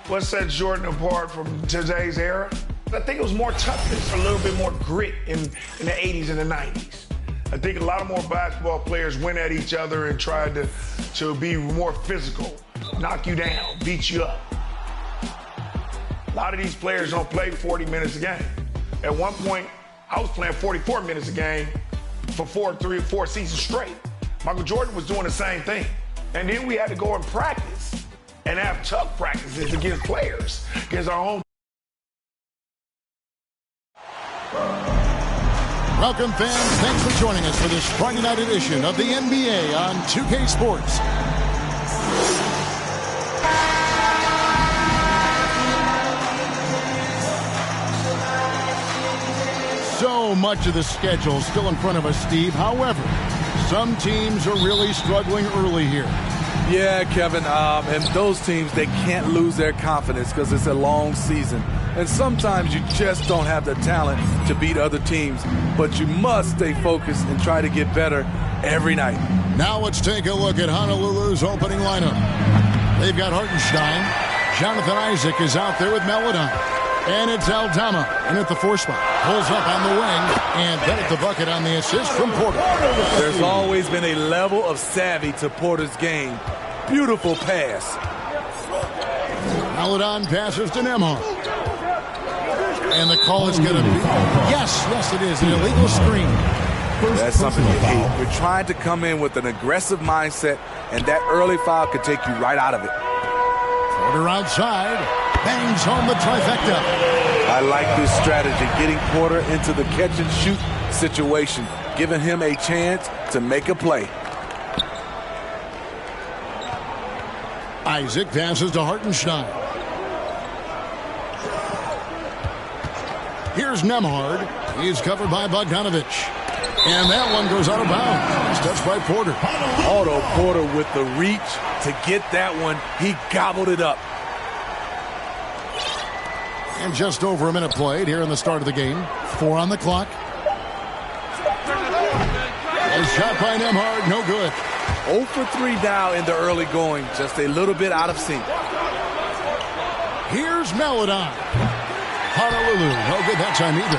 What sets Jordan apart from today's era? I think it was more toughness, a little bit more grit in the 80s and the 90s. I think a lot of more basketball players went at each other and tried to be more physical, knock you down, beat you up. A lot of these players don't play 40 minutes a game. At one point, I was playing 44 minutes a game for four seasons straight. Michael Jordan was doing the same thing. And then we had to go and practice and have tough practices against players, against our own. Welcome, fans. Thanks for joining us for this Friday night edition of the NBA on 2K Sports. So much of the schedule still in front of us, Steve. However, some teams are really struggling early here. Yeah, Kevin, and those teams, they can't lose their confidence because it's a long season. And sometimes you just don't have the talent to beat other teams. But you must stay focused and try to get better every night. Now let's take a look at Honolulu's opening lineup. They've got Hartenstein. Jonathan Isaac is out there with Wildin. And it's Aldama in at the 4 spot. Pulls up on the wing. And Bennett the bucket on the assist from Porter. There's always been a level of savvy to Porter's game. Beautiful pass. Wildin passes to Nembhard. And the call is going to be, yes, it is, an illegal screen. That's something you hate. You're trying to come in with an aggressive mindset, and that early foul could take you right out of it. Porter outside, bangs home the trifecta. I like this strategy, getting Porter into the catch-and-shoot situation, giving him a chance to make a play. Isaac passes to Hartenstein. Here's Nembhard. He's covered by Bogdanovich. And that one goes out of bounds. It's touched by Porter. Otto Porter with the reach to get that one. He gobbled it up. And just over a minute played here in the start of the game. 4 on the clock. A shot by Nembhard, no good. 0 for 3 now in the early going. Just a little bit out of sync. Here's Wildin. Honolulu, no good that time either.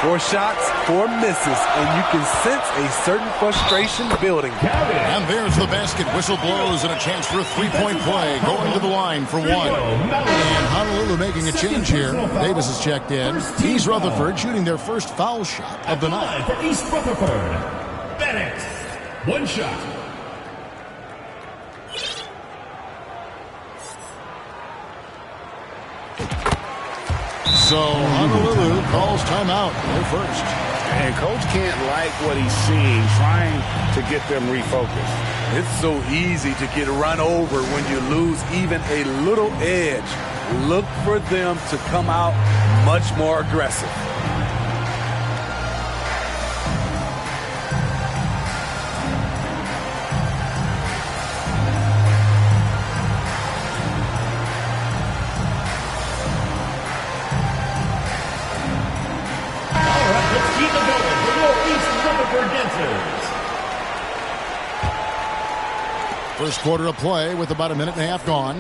4 shots, 4 misses, and you can sense a certain frustration building. And there's the basket. Whistle blows and a chance for a 3-point play. Going to the line for 1. And Honolulu making a change here. Davis is checked in. East Rutherford shooting their first foul shot of the night. For East Rutherford, Bennett, 1 shot. So Honolulu calls timeout. They're first. And coach can't like what he's seeing, trying to get them refocused. It's so easy to get run over when you lose even a little edge. Look for them to come out much more aggressive. First quarter of play with about a minute and a half gone.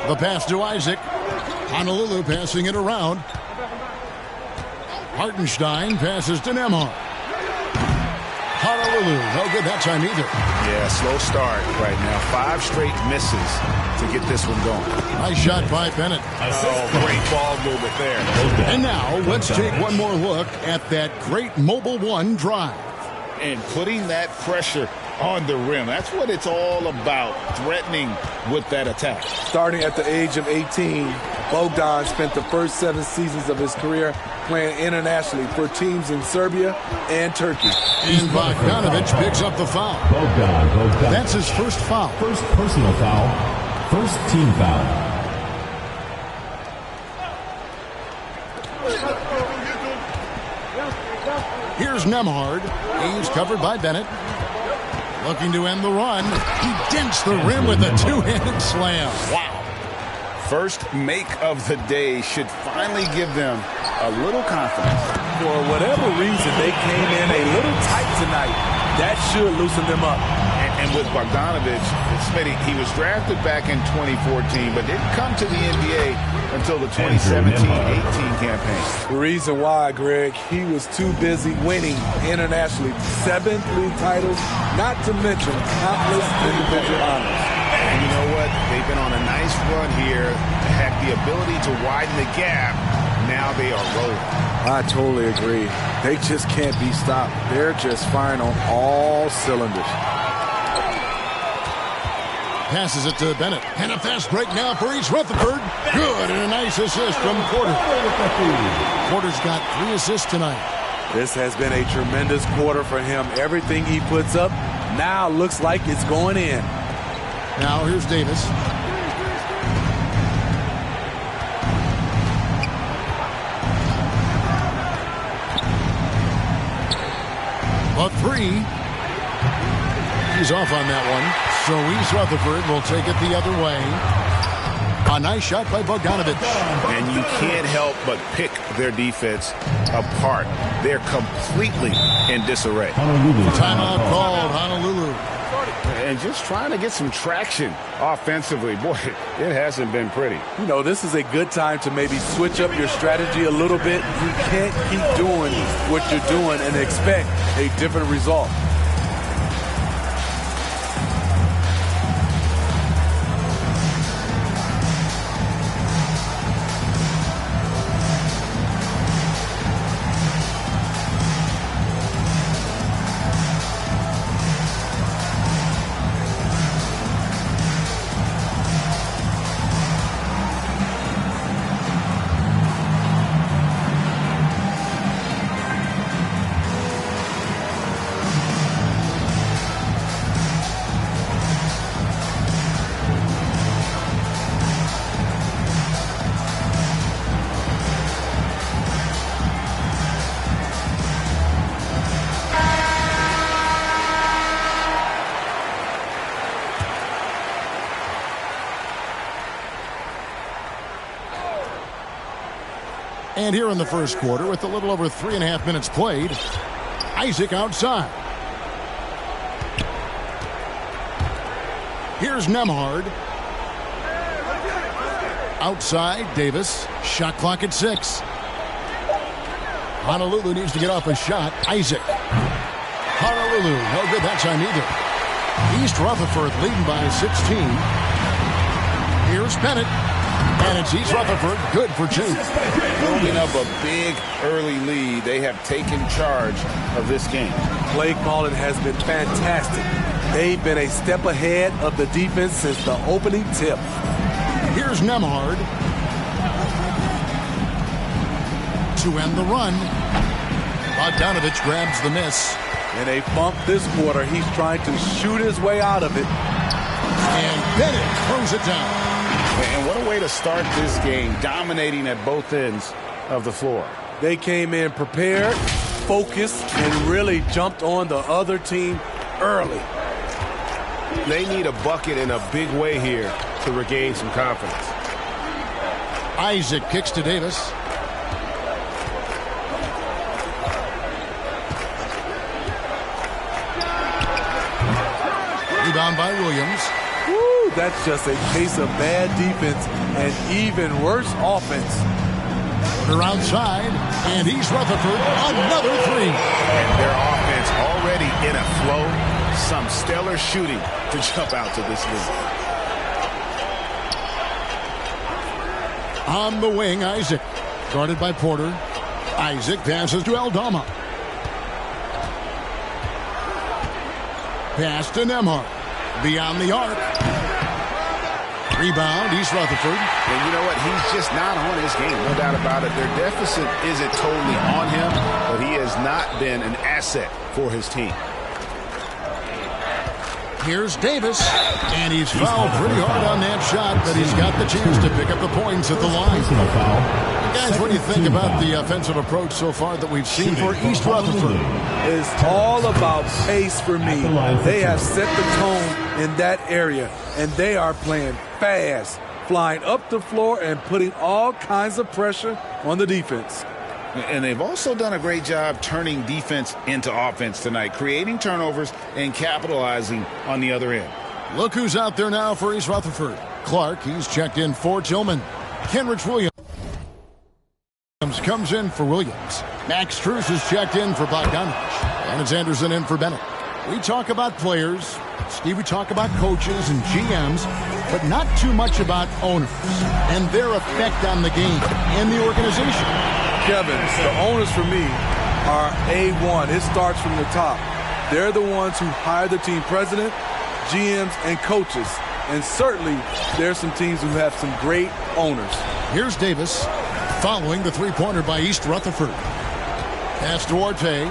The pass to Isaac. Honolulu passing it around. Hartenstein passes to Nembhard. Honolulu, no good that time either. Yeah, slow start right now. 5 straight misses to get this one going. Nice shot by Bennett. Oh, great ball movement there. And now let's take one more look at that great Mobile One drive. And putting that pressure on the rim. That's what it's all about, threatening with that attack. Starting at the age of 18, Bogdan spent the first 7 seasons of his career playing internationally for teams in Serbia and Turkey. And Bogdanovich picks up the foul. Bogdan. That's his first foul. First personal foul. First team foul. Here's Nembhard. He's covered by Bennett. Looking to end the run. He dents the rim with a 2-handed slam. Wow. First make of the day should finally give them a little confidence. For whatever reason, they came in a little tight tonight. That should loosen them up. And with Bogdanovich, Smitty, he was drafted back in 2014, but didn't come to the NBA until the 2017-18 campaign. The reason why, Greg, he was too busy winning internationally. 7 league titles, not to mention countless individual honors. And you know what? They've been on a nice run here, had the ability to widen the gap. Now they are rolling. I totally agree. They just can't be stopped. They're just firing on all cylinders. Passes it to Bennett. And a fast break now for East Rutherford. Good, and a nice assist from Porter. Porter's got 3 assists tonight. This has been a tremendous quarter for him. Everything he puts up now looks like it's going in. Now here's Davis. A 3. He's off on that one. So East Rutherford will take it the other way. A nice shot by Bogdanovich. And you can't help but pick their defense apart. They're completely in disarray. Timeout called, Honolulu. And just trying to get some traction offensively. Boy, it hasn't been pretty. You know, this is a good time to maybe switch up your strategy a little bit. You can't keep doing what you're doing and expect a different result. And here in the first quarter, with a little over 3.5 minutes played, Isaac outside. Here's Nembhard. Outside, Davis. Shot clock at 6. Honolulu needs to get off a shot. Isaac. Honolulu, no good that time either. East Rutherford leading by 16. Here's Bennett. And it's East Rutherford, good for 2. Building up a big early lead. They have taken charge of this game. Play calling has been fantastic. They've been a step ahead of the defense since the opening tip. Here's Nembhard. To end the run. Bogdanovich grabs the miss. In a bump this quarter, he's trying to shoot his way out of it. And Bennett throws it down. And what a way to start this game, dominating at both ends of the floor. They came in prepared, focused, and really jumped on the other team early. They need a bucket in a big way here to regain some confidence. Isaac kicks to Davis. Rebound by Williams. Woo, that's just a case of bad defense and even worse offense. They're outside, and East Rutherford, another 3. And their offense already in a flow. Some stellar shooting to jump out to this lead. On the wing, Isaac. Guarded by Porter. Isaac passes to Aldama. Pass to Nembhard. Beyond the arc. Rebound, East Rutherford. And you know what? He's just not on his game, no doubt about it. Their deficit isn't totally on him, but he has not been an asset for his team. Here's Davis, and he's fouled pretty hard on that shot, but he's got the chance to pick up the points at the line. Guys, what do you think about the offensive approach so far that we've seen for East Rutherford? It's all about pace for me. They have set the tone in that area, and they are playing fast, flying up the floor and putting all kinds of pressure on the defense. And they've also done a great job turning defense into offense tonight, creating turnovers and capitalizing on the other end. Look who's out there now for East Rutherford. Clark, he's checked in for Tillman. Kenrich Williams comes in for Williams. Max Strus is checked in for Bogdanovich. And it's Anderson in for Bennett. We talk about players. Steve, we talk about coaches and GMs, but not too much about owners and their effect on the game and the organization. Kevin, the owners for me are A1. It starts from the top. They're the ones who hire the team president, GMs, and coaches. And certainly, there's some teams who have some great owners. Here's Davis following the three-pointer by East Rutherford. Pass Duarte.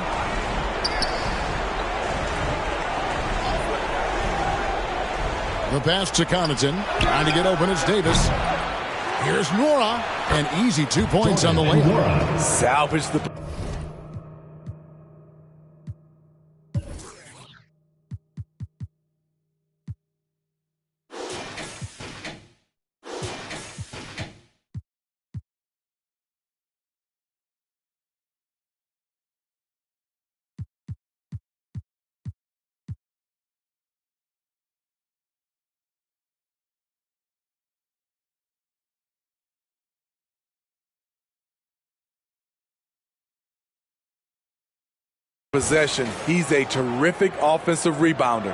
The pass to Connaughton. Trying to get open. It's Davis. Here's Nora. An easy 2 points on the layup. Salvage the... possession. He's a terrific offensive rebounder.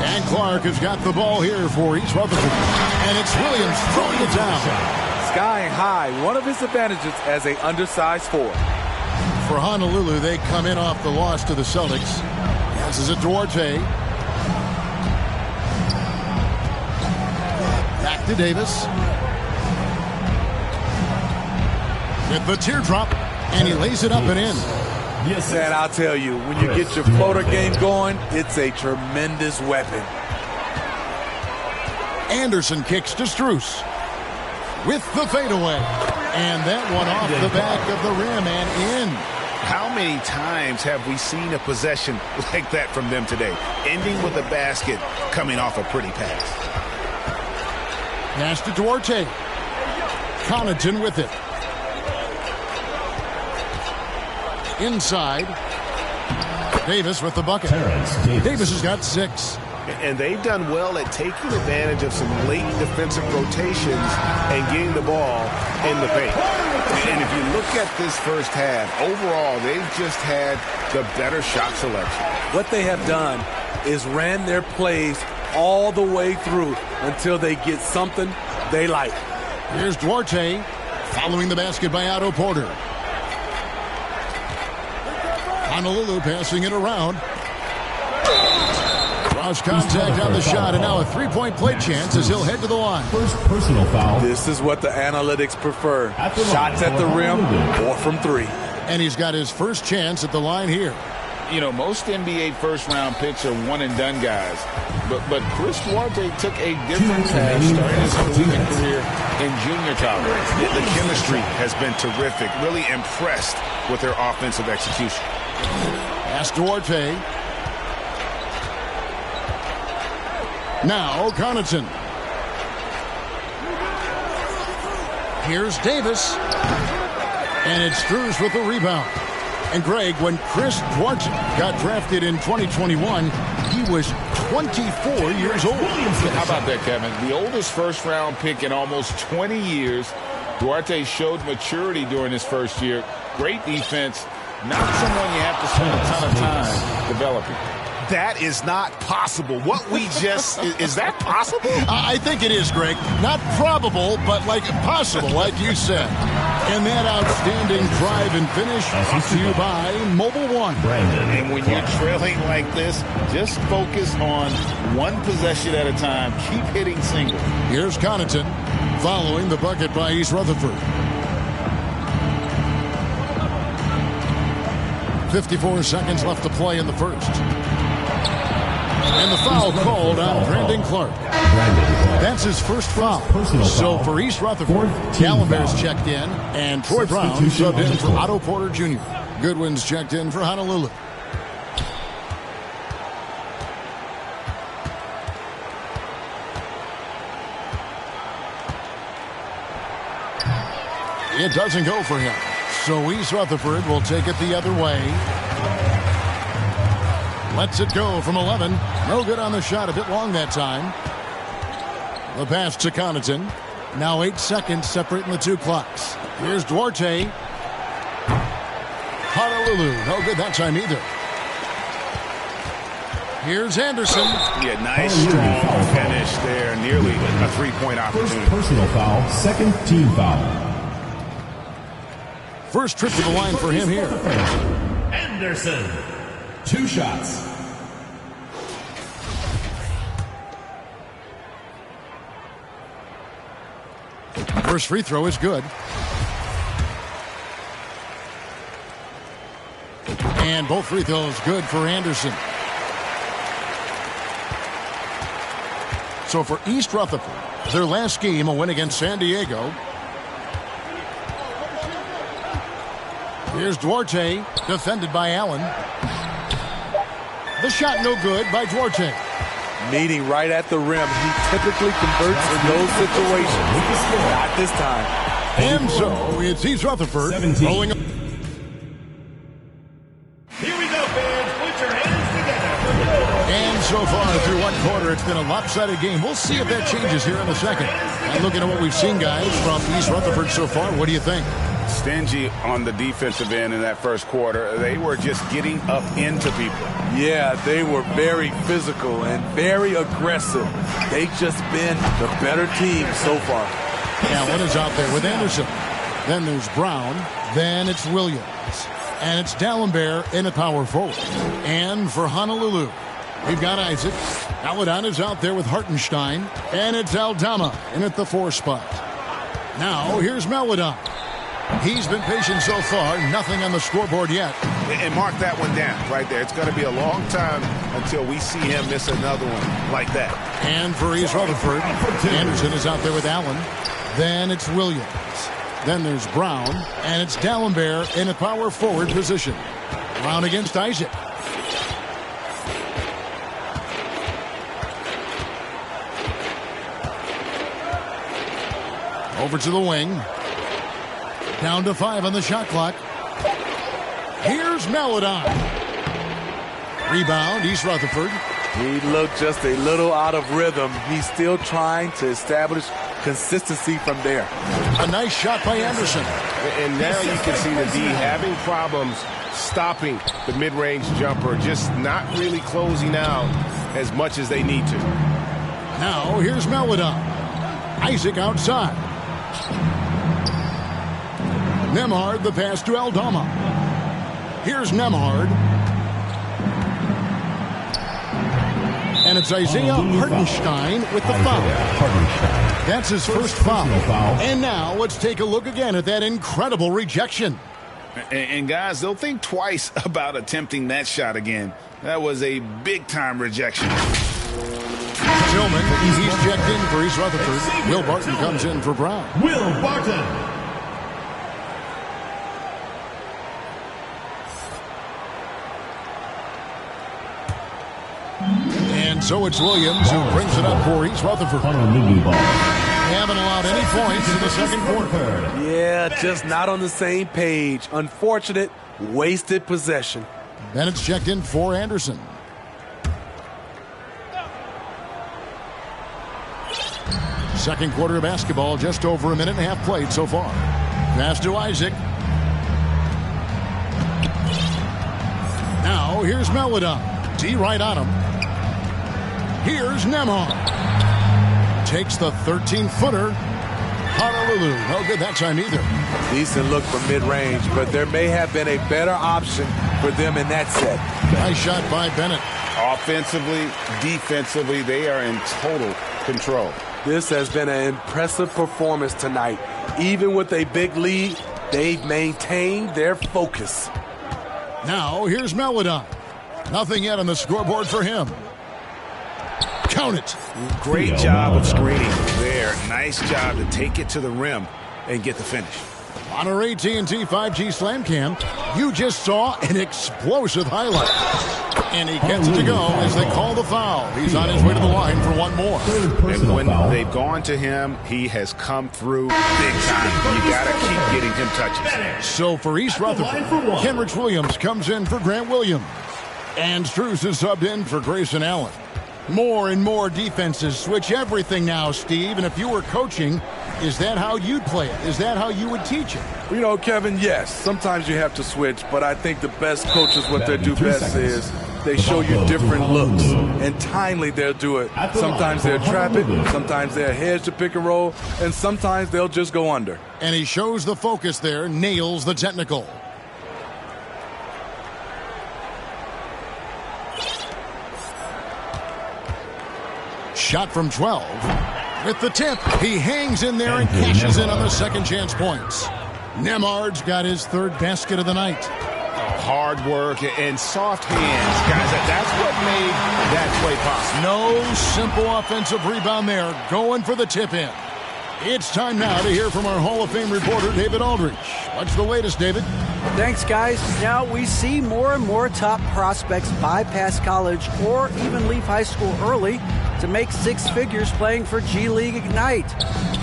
And Clark has got the ball here for East Rutherford. And it's Williams throwing it down. Sky high, one of his advantages as an undersized forward. For Honolulu, they come in off the loss to the Celtics. Passes it Duarte. Back to Davis. With the teardrop, and he lays it up and in. Yes, and I'll tell you, when you get your floater game going, it's a tremendous weapon. Anderson kicks to Strus with the fadeaway. And that one off the back of the rim and in. How many times have we seen a possession like that from them today, ending with a basket coming off a pretty pass? Pass to Duarte. Connaughton with it. Inside. Davis with the bucket. Davis has got 6. And they've done well at taking advantage of some late defensive rotations and getting the ball in the paint. And if you look at this first half, overall, they've just had the better shot selection. What they have done is ran their plays all the way through until they get something they like. Here's Duarte following the basket by Otto Porter. Honolulu passing it around. Cross contact on the shot, and now a three-point play chance as he'll head to the line. First personal foul. This is what the analytics prefer. Shots at the rim or from 3. And he's got his first chance at the line here. You know, most NBA first-round picks are one-and-done guys. But Chris Duarte took a different path starting his collegiate career in junior college. The chemistry has been terrific. Really impressed with their offensive execution. Pass Duarte. Now Connaughton. Here's Davis. And it's Strus with the rebound. And Greg, when Chris Duarte got drafted in 2021, he was 24 years old. How about that, Kevin? The oldest first-round pick in almost 20 years. Duarte showed maturity during his first year. Great defense. Not someone you have to spend a ton of time developing. That is not possible. What we just, is that possible? I think it is, Greg. Not probable, but like possible, like you said. And that outstanding drive and finish brought to you by Mobile One. And when you're trailing like this, just focus on one possession at a time. Keep hitting singles. Here's Connaughton following the bucket by East Rutherford. 54 seconds left to play in the first. And the foul called on Brandon Clark. That's his first foul. So for East Rutherford, Gallenberg's checked in, and Troy Brown subbed in for Otto Porter Jr. Goodwin's checked in for Honolulu. It doesn't go for him. So East Rutherford will take it the other way. Lets it go from 11. No good on the shot. A bit long that time. The pass to Connaughton. Now 8 seconds separating the two clocks. Here's Duarte. Honolulu. No good that time either. Here's Anderson. Yeah, nice, strong finish there. Nearly a three-point opportunity. First personal foul, second team foul. First trip to the line for him here. Anderson, 2 shots. First free throw is good. And both free throws good for Anderson. So for East Rutherford, their last game, a win against San Diego. Here's Duarte, defended by Allen. The shot no good by Duarte. Meeting right at the rim. He typically converts in those situations. Not this time. And so it's East Rutherford rolling up. Here we go, fans. Put your hands together. And so far through one quarter, it's been a lopsided game. We'll see if that changes here in the second. And looking at what we've seen, guys, from East Rutherford so far, what do you think? Stingy on the defensive end in that first quarter. They were just getting up into people. Yeah, they were very physical and very aggressive. They've just been the better team so far. Allen is out there with Anderson. Then there's Brown. Then it's Williams. And it's D'Alembert in a power forward. And for Honolulu, we've got Isaac. Aladon is out there with Hartenstein. And it's Aldama in at the 4 spot. Now here's Meladon. He's been patient so far. Nothing on the scoreboard yet. And mark that one down right there. It's going to be a long time until we see him miss another one like that. And for East Rutherford, Anderson is out there with Allen. Then it's Williams. Then there's Brown. And it's D'Alembert in a power forward position. Brown against Isaac. Over to the wing. Down to 5 on the shot clock. Here's Meladon. Rebound, East Rutherford. He looked just a little out of rhythm. He's still trying to establish consistency from there. A nice shot by Anderson. And now you can see the D having problems stopping the mid-range jumper, just not really closing out as much as they need to. Now here's Meladon. Isaac outside. Nemhard, the pass to Aldama. Here's Nemhard. And it's Isaiah Hartenstein with the foul. That's his first foul. And now let's take a look again at that incredible rejection. And guys, they'll think twice about attempting that shot again. That was a big-time rejection. Tillman, he's checked in for East Rutherford. Will Barton comes in for Brown. Will Barton. And so it's Williams who brings it up for East Rutherford. Haven't allowed any points in the second quarter. Yeah, just not on the same page. Unfortunate, wasted possession. Bennett's checked in for Anderson. Second quarter of basketball, just over a minute and a half played so far. Pass to Isaac. Now here's Meladon. D right on him. Here's Nemhard. Takes the 13-footer. Honolulu. No good that time either. Decent look from mid-range, but there may have been a better option for them in that set. Nice shot by Bennett. Offensively, defensively, they are in total control. This has been an impressive performance tonight. Even with a big lead, they've maintained their focus. Now here's Meladon. Nothing yet on the scoreboard for him. Count it. Great job of screening there. Nice job to take it to the rim and get the finish. On our AT&T 5G Slam Cam, you just saw an explosive highlight. And he gets it to go as they call the foul. He's on his way to the line for one more. And when they've gone to him, he has come through big time. You got to keep getting him touches. So for East Rutherford, Kenrich Williams comes in for Grant Williams. And Strus is subbed in for Grayson Allen. More and more defenses switch everything now, Steve. And if you were coaching, is that how you'd play it? Is that how you would teach it? You know, Kevin, yes. Sometimes you have to switch, but I think the best coaches, what they do best is they show you different looks. And timely, they'll do it. Sometimes they'll trap it. Sometimes they'll hedge the pick and roll. And sometimes they'll just go under. And he shows the focus there, nails the technical. Shot from 12. With the tip, he hangs in there and cashes in on the second chance points. Nemhard's got his third basket of the night. Hard work and soft hands, guys. That's what made that play possible. No simple offensive rebound there. Going for the tip in. It's time now to hear from our Hall of Fame reporter, David Aldridge. What's the latest, David? Thanks, guys. Now we see more and more top prospects bypass college or even leave high school early to make six figures playing for G League Ignite.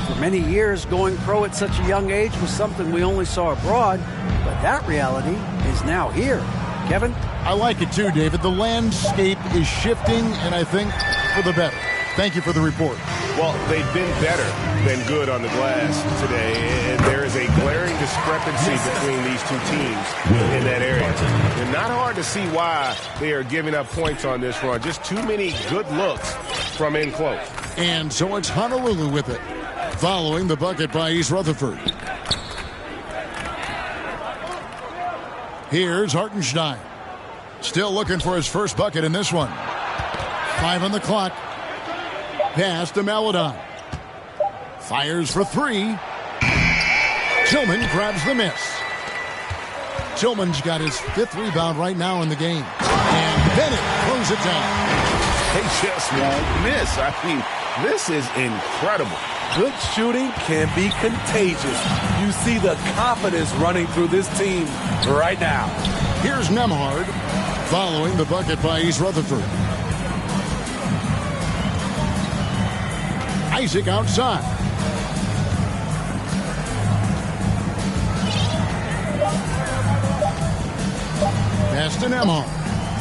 For many years, going pro at such a young age was something we only saw abroad, but that reality is now here. Kevin? I like it too, David. The landscape is shifting, and I think for the better. Thank you for the report. Well, they've been better than good on the glass today, and there is a glaring discrepancy between these two teams in that area. And not hard to see why they are giving up points on this run. Just too many good looks from in close. And so it's Honolulu with it, following the bucket by East Rutherford. Here's Hartenstein. Still looking for his first bucket in this one. 5 on the clock. Pass to Maladon. Fires for 3. Tillman grabs the miss. Tillman's got his 5th rebound right now in the game. And Bennett throws it down. They just won't miss. I mean, this is incredible. Good shooting can be contagious. You see the confidence running through this team right now. Here's Nemhard, following the bucket by East Rutherford. Isaac outside. Pass to Nemhard.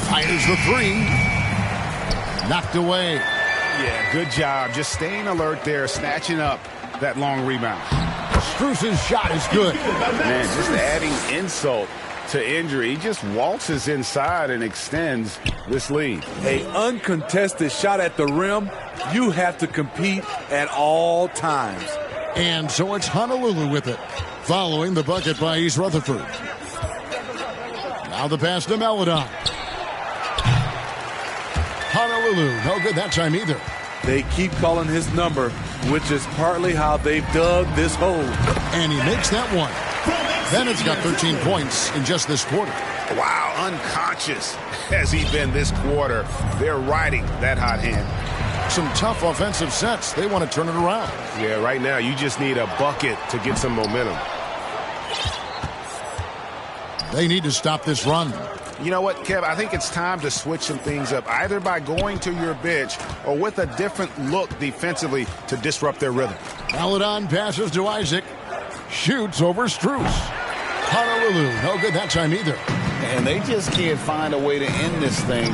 Fires the 3. Knocked away. Yeah, good job. Just staying alert there, snatching up that long rebound. Strus's shot is good. Man, just adding insult to injury. He just waltzes inside and extends this lead. An uncontested shot at the rim, you have to compete at all times. And so it's Honolulu with it, following the bucket by East Rutherford. Now the pass to Maladon. Honolulu, no good that time either. They keep calling his number, which is partly how they've dug this hole. And he makes that one. Bennett's got 13 points in just this quarter. Wow, unconscious has he been this quarter. They're riding that hot hand. Some tough offensive sets. They want to turn it around. Yeah, right now you just need a bucket to get some momentum. They need to stop this run. You know what, Kev? I think it's time to switch some things up, either by going to your bench or with a different look defensively to disrupt their rhythm. Maladon passes to Isaac. Shoots over Strus. Honolulu, no good that time either. And they just can't find a way to end this thing.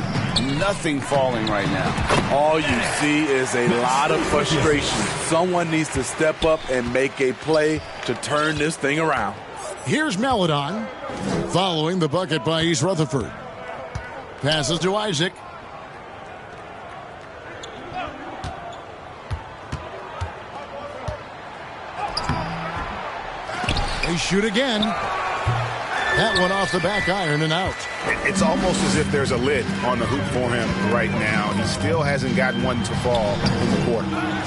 Nothing falling right now. All you see is a lot of frustration. Someone needs to step up and make a play to turn this thing around. Here's Maladon, following the bucket by East Rutherford. Passes to Isaac. They shoot again. That one off the back iron and out. It's almost as if there's a lid on the hoop for him right now. He still hasn't gotten one to fall in the court.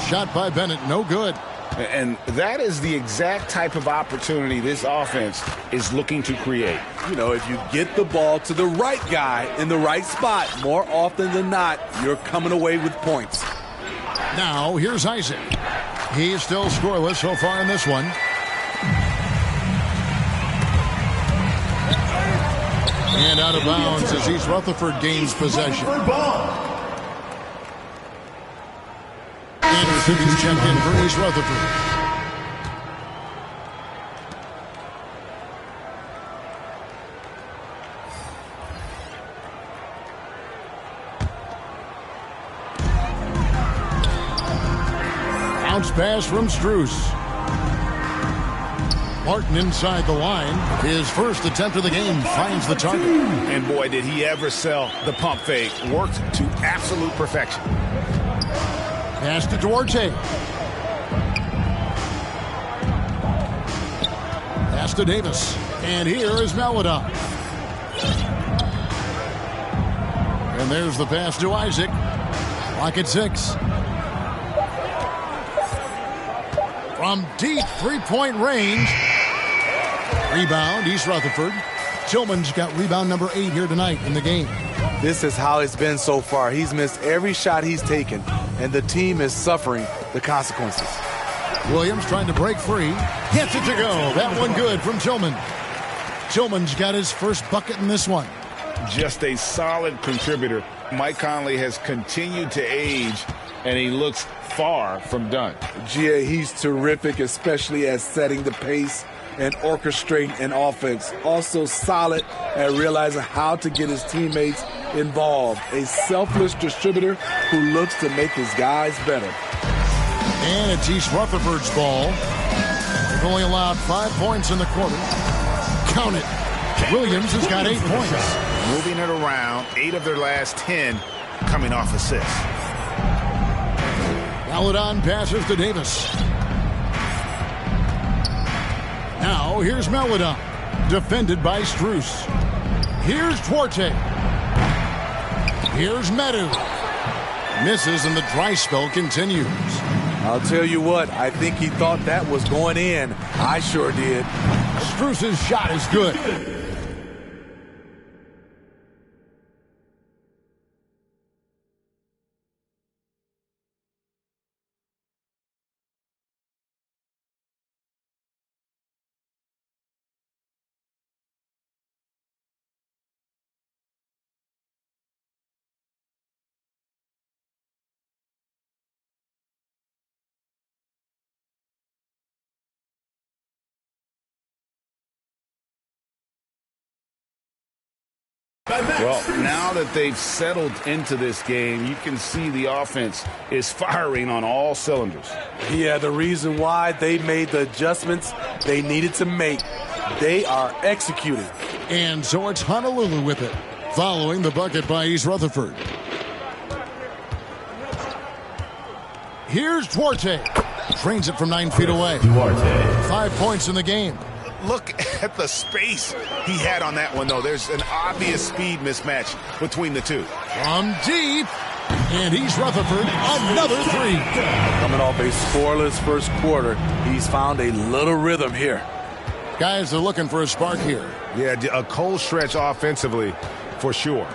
Shot by Bennett, no good. And that is the exact type of opportunity this offense is looking to create. You know, if you get the ball to the right guy in the right spot, more often than not, you're coming away with points. Now, here's Isaac. He's still scoreless so far in this one. And out of bounds as East Rutherford gains possession. Anderson is checked in for East Rutherford. Bounce pass from Strus. Martin inside the line. His first attempt of the game finds the target. And boy, did he ever sell the pump fake. Worked to absolute perfection. Pass to Duarte. Pass to Davis. And here is Maladon. And there's the pass to Isaac. Lock at 6. From deep three-point range. Rebound, East Rutherford. Tillman's got rebound number 8 here tonight in the game. This is how it's been so far. He's missed every shot he's taken, and the team is suffering the consequences. Williams trying to break free. Gets it to go. That one good from Tillman. Tillman's got his first bucket in this one. Just a solid contributor. Mike Conley has continued to age, and he looks far from done. Gia, he's terrific, especially at setting the pace and orchestrating an offense. Also solid at realizing how to get his teammates involved. A selfless distributor who looks to make his guys better. And it's East Rutherford's ball. They've only allowed 5 points in the quarter. Count it. Williams has got 8 points. Moving it around, 8 of their last 10 coming off assists. Maladon passes to Davis. Now here's Maladon, defended by Strus. Here's Duarte. Here's Medu. Misses and the dry spell continues. I'll tell you what, I think he thought that was going in. I sure did. Strus's shot is good. Well, now that they've settled into this game, you can see the offense is firing on all cylinders. Yeah, the reason why they made the adjustments they needed to make. They are executing. And so it's Honolulu with it, following the bucket by East Rutherford. Here's Duarte. Trains it from 9 feet away. 5 points in the game. Look at the space he had on that one, though. There's an obvious speed mismatch between the two. From deep, and East Rutherford, another 3. Coming off a scoreless first quarter, he's found a little rhythm here. Guys are looking for a spark here. Yeah, a cold stretch offensively, for sure.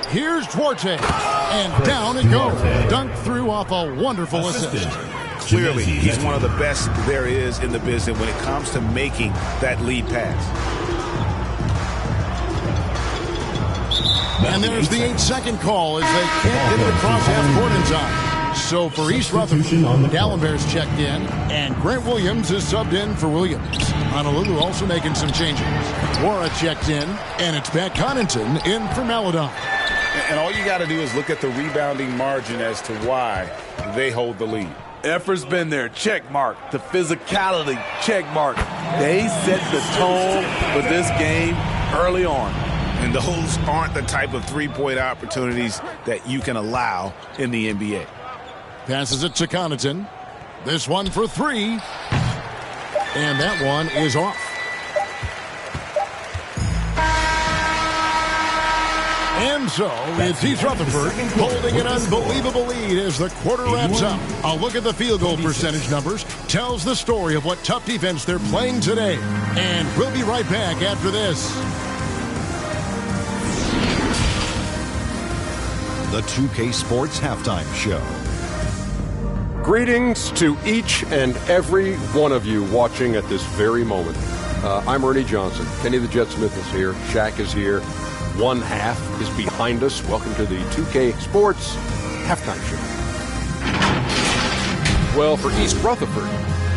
Here's Duarte, and down it goes. Dunked through off a wonderful assist. Clearly, he's one of the best there is in the business when it comes to making that lead pass. And there's the 8-second call as they can't get it across half court in time. So for East Rutherford, Gallenberg's checked in, and Grant Williams is subbed in for Williams. Honolulu also making some changes. Wara checked in, and it's Pat Connaughton in for Maladon. And all you got to do is look at the rebounding margin as to why they hold the lead. Effort's been there, check mark. The physicality, check mark. They set the tone for this game early on. And those aren't the type of three-point opportunities that you can allow in the NBA. Passes it to Connaughton. This one for 3. And that one is off. And so it's East Rutherford holding an unbelievable lead as the quarter wraps up. A look at the field goal percentage numbers tells the story of what tough defense they're playing today. And we'll be right back after this. The 2K Sports Halftime Show. Greetings to each and every one of you watching at this very moment. I'm Ernie Johnson. Kenny the Jet Smith is here. Shaq is here. One half is behind us. Welcome to the 2K Sports Halftime Show. Well, for East Rutherford,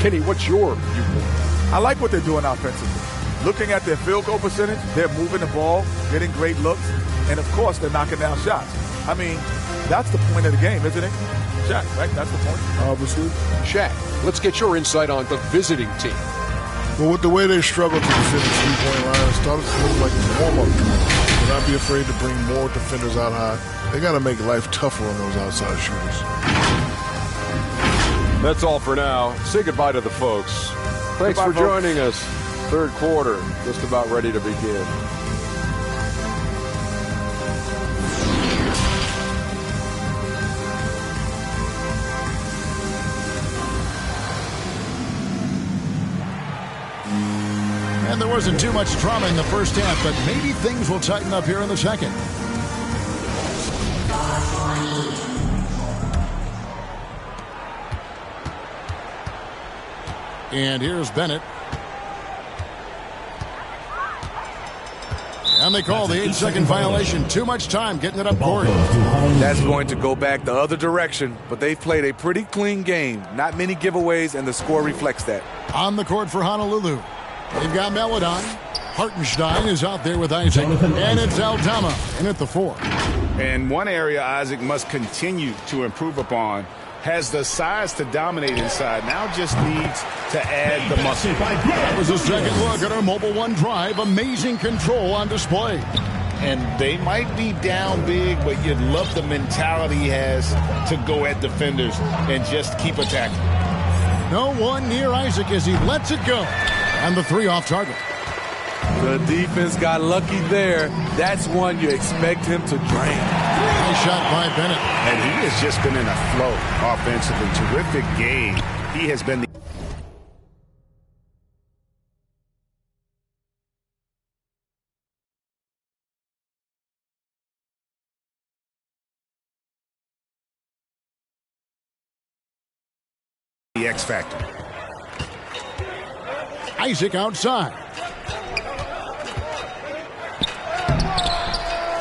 Kenny, what's your viewpoint? I like what they're doing offensively. Looking at their field goal percentage, they're moving the ball, getting great looks, and of course, they're knocking down shots. I mean, that's the point of the game, isn't it? Shaq, right? That's the point. Obviously. Shaq, let's get your insight on the visiting team. Well, with the way they struggle to defend the three-point line, it started to look like a warm-up drill. Do not be afraid to bring more defenders out high. They got to make life tougher on those outside shooters. That's all for now. Say goodbye to the folks. Thanks for joining us. Third quarter, just about ready to begin. And there wasn't too much drama in the first half, but maybe things will tighten up here in the second. And here's Bennett. And they call the 8-second violation. Too much time getting it up court. That's going to go back the other direction, but they've played a pretty clean game. Not many giveaways, and the score reflects that. On the court for Honolulu, they've got Melodon. Hartenstein is out there with Isaac. And it's Aldama in at the 4. And one area Isaac must continue to improve upon. Has the size to dominate inside. Now just needs to add the muscle. That was a second look at our Mobile One drive. Amazing control on display. And they might be down big, but you'd love the mentality he has to go at defenders and just keep attacking. No one near Isaac as he lets it go. And the 3 off target. The defense got lucky there. That's one you expect him to drain. Nice shot by Bennett. And he has just been in a flow offensively. Terrific game. He has been the X factor. Isaac outside.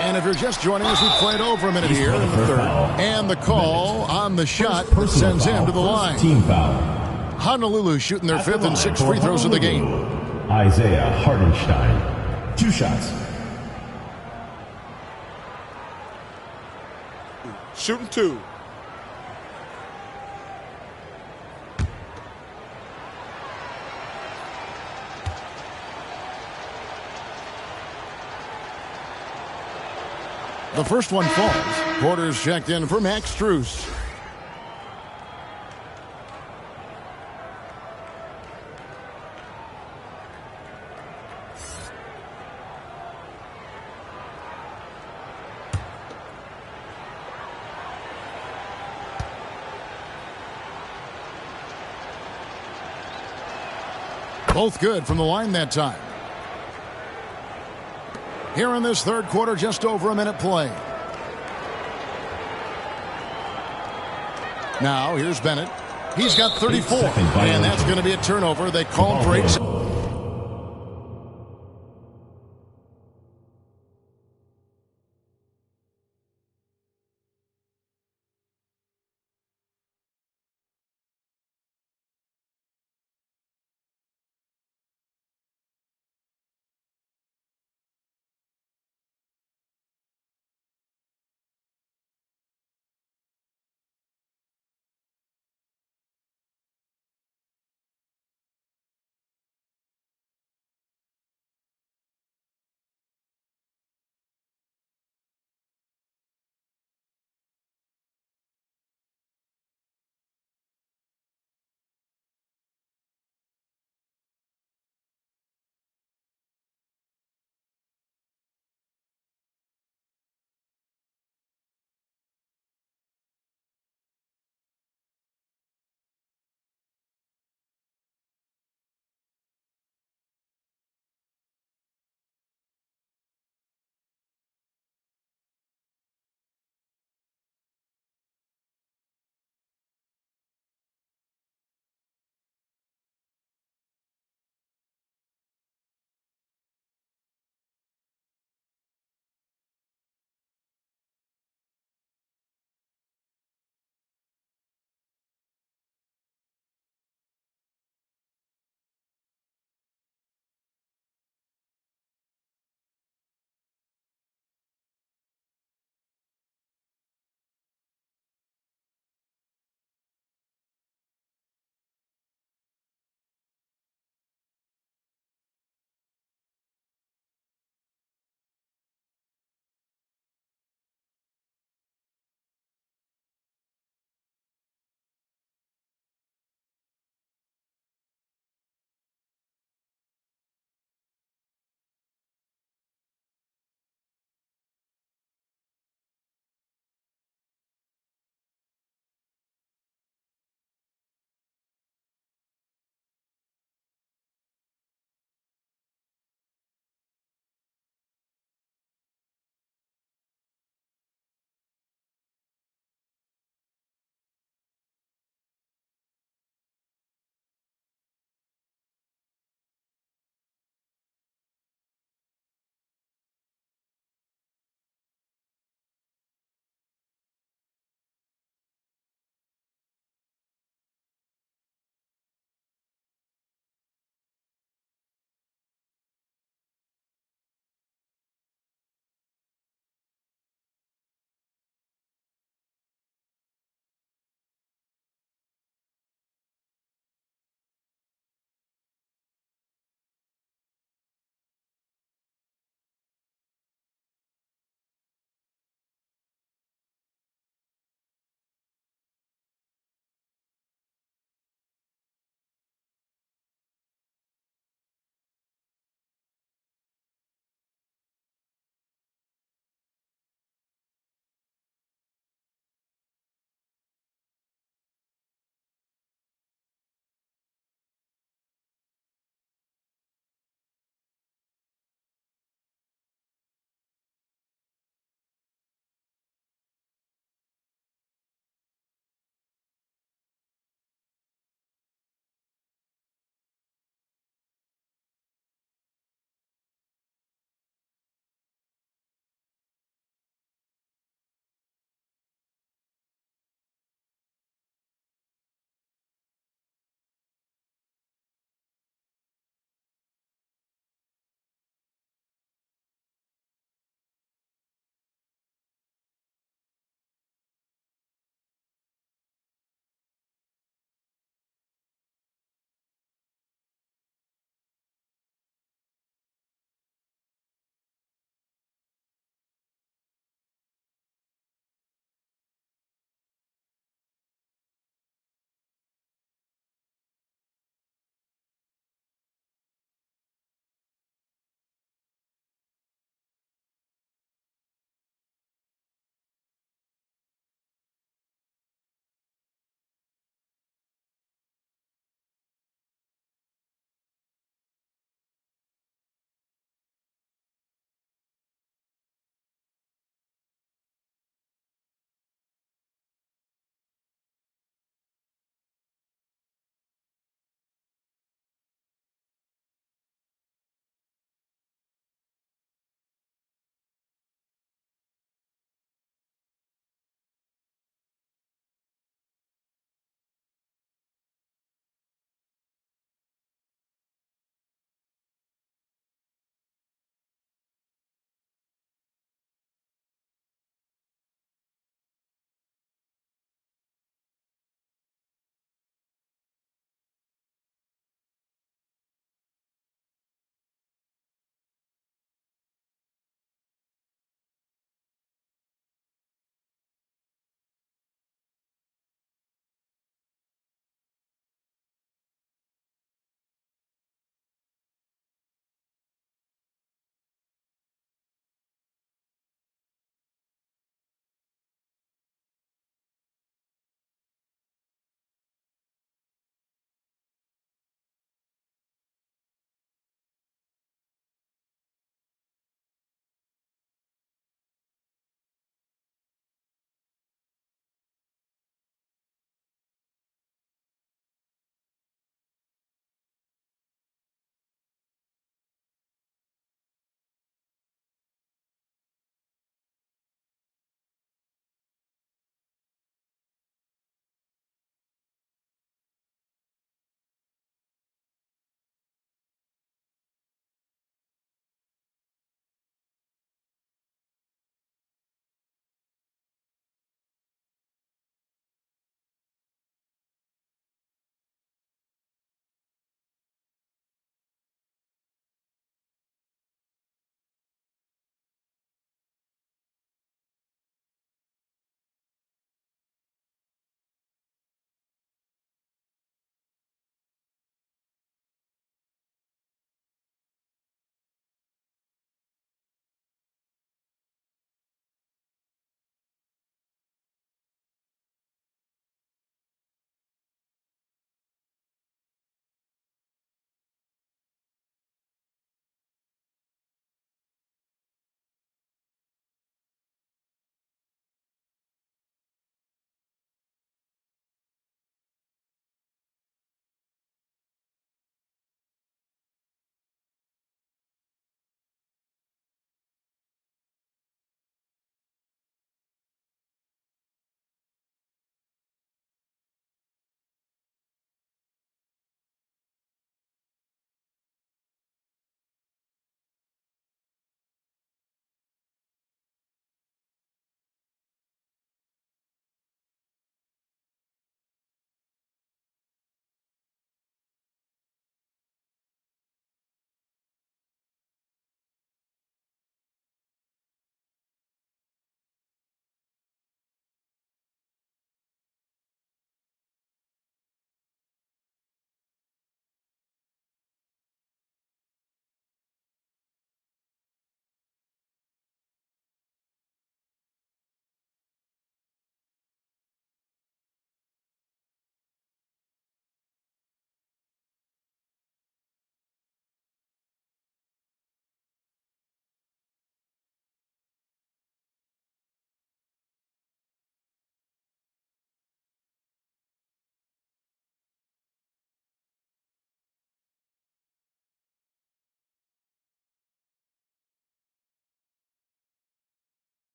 And if you're just joining us, we played over a minute here in the third. And the call on the shot sends him to the line. Team foul. Honolulu shooting their 5th and 6th free throws of the game. Isaiah Hartenstein. 2 shots. Shooting 2. The first one falls. Porter's checked in for Max Strus. Both good from the line that time. Here in this third quarter, just over a minute play. Now, here's Bennett. He's got 34, and that's going to be a turnover. They call for 8.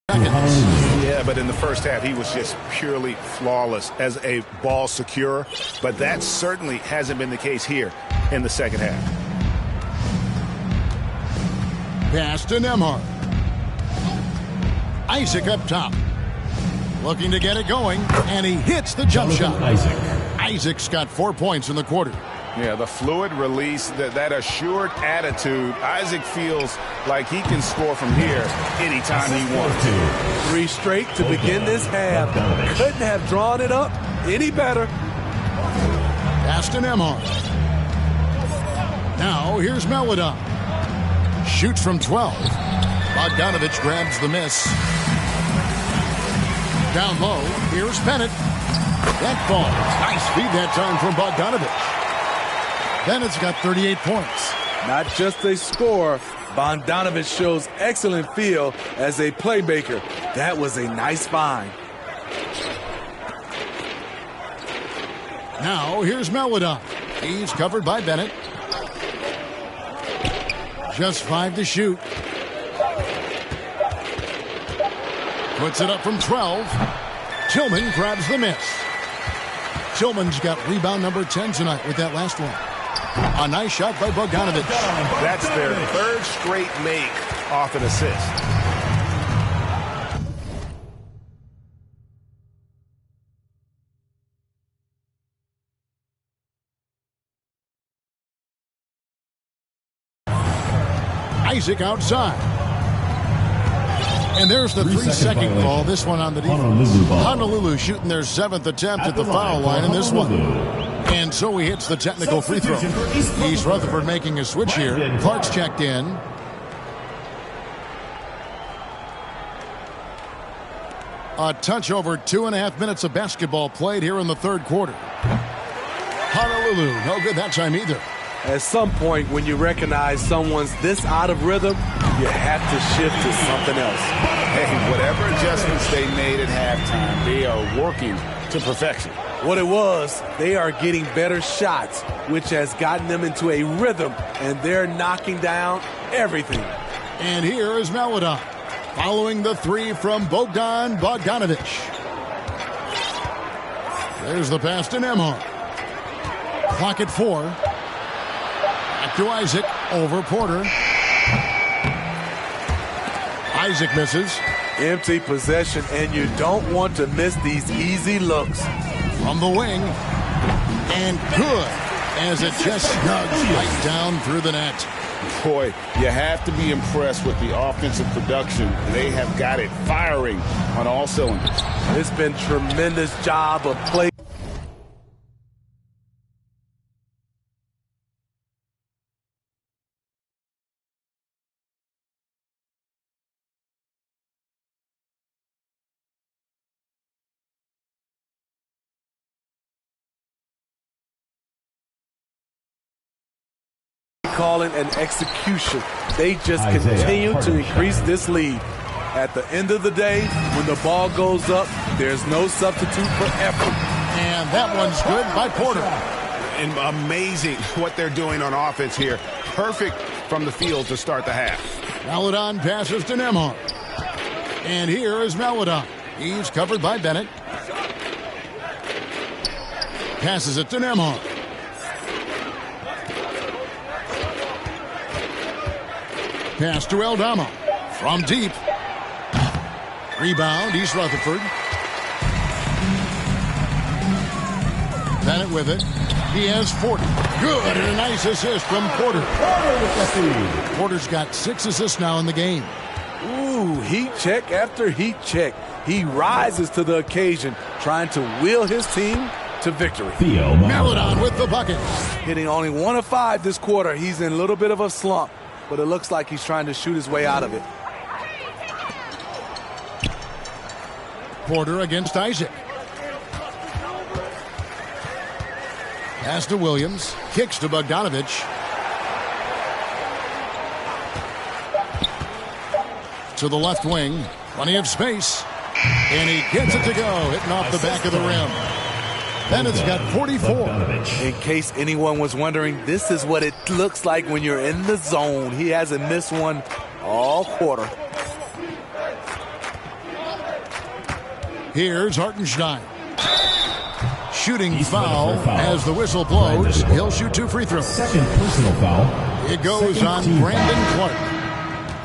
Yeah, but in the first half, he was just purely flawless as a ball securer. But that certainly hasn't been the case here in the second half. Pass to Nembhard. Isaac up top. Looking to get it going, and he hits the jump shot. Isaac's got 4 points in the quarter. Yeah, the fluid release, that assured attitude. Isaac feels like he can score from here anytime he wants to. 3 straight to begin this half. Couldn't have drawn it up any better. Pass to Nembhard. Now here's Melodon. Shoots from 12. Bogdanovich grabs the miss. Down low, here's Bennett. That ball, nice feed that time from Bogdanovich. Bennett's got 38 points. Not just a scorer, Bogdanovich shows excellent feel as a playmaker. That was a nice find. Now here's Melodon. He's covered by Bennett. Just 5 to shoot. Puts it up from 12. Tillman grabs the miss. Tillman's got rebound number 10 tonight with that last one. A nice shot by Bogdanovich. That's their 3rd straight make off an assist. Isaac outside. And there's the 3-second call. This one on the defense. Honolulu shooting their 7th attempt at the foul line in this one. And so he hits the technical free throw. East Rutherford making a switch here. Clark's checked in. A touch over 2.5 minutes of basketball played here in the 3rd quarter. Honolulu, no good that time either. At some point, when you recognize someone's this out of rhythm, you have to shift to something else. Hey, whatever adjustments they made at halftime, they are working to perfection. What it was, they are getting better shots, which has gotten them into a rhythm, and they're knocking down everything. And here is Melodon, following the 3 from Bogdanovich. There's the pass to Nembhard. Clock at 4. Back to Isaac, over Porter. Isaac misses. Empty possession, and you don't want to miss these easy looks. From the wing, and good, as it just snugs right down through the net. Boy, you have to be impressed with the offensive production. They have got it firing on all cylinders. It's been tremendous job of play. Calling and execution. They just continue to increase this lead. At the end of the day, when the ball goes up, there's no substitute for effort. And that one's good by Porter. And amazing what they're doing on offense here. Perfect from the field to start the half. Melodon passes to Nembhard. And here is Melodon. He's covered by Bennett. Passes it to Nembhard. Pass to Aldama. From deep. Rebound, East Rutherford. Bennett with it. He has 40. Good, and a nice assist from Porter. Porter's got 6 assists now in the game. Ooh, heat check after heat check. He rises to the occasion, trying to wheel his team to victory. Melodon with the bucket. Hitting only 1 of 5 this quarter. He's in a little bit of a slump, but it looks like he's trying to shoot his way out of it. Porter against Isaac. Pass to Williams. Kicks to Bogdanovich. To the left wing. Plenty of space. And he gets it to go. Hitting off the back of the rim. Bennett's got 44. In case anyone was wondering, this is what it looks like when you're in the zone. He hasn't missed one all quarter. Here's Hartenstein. Shooting foul as the whistle blows. He'll shoot 2 free throws. Second personal foul. It goes on Brandon Clark.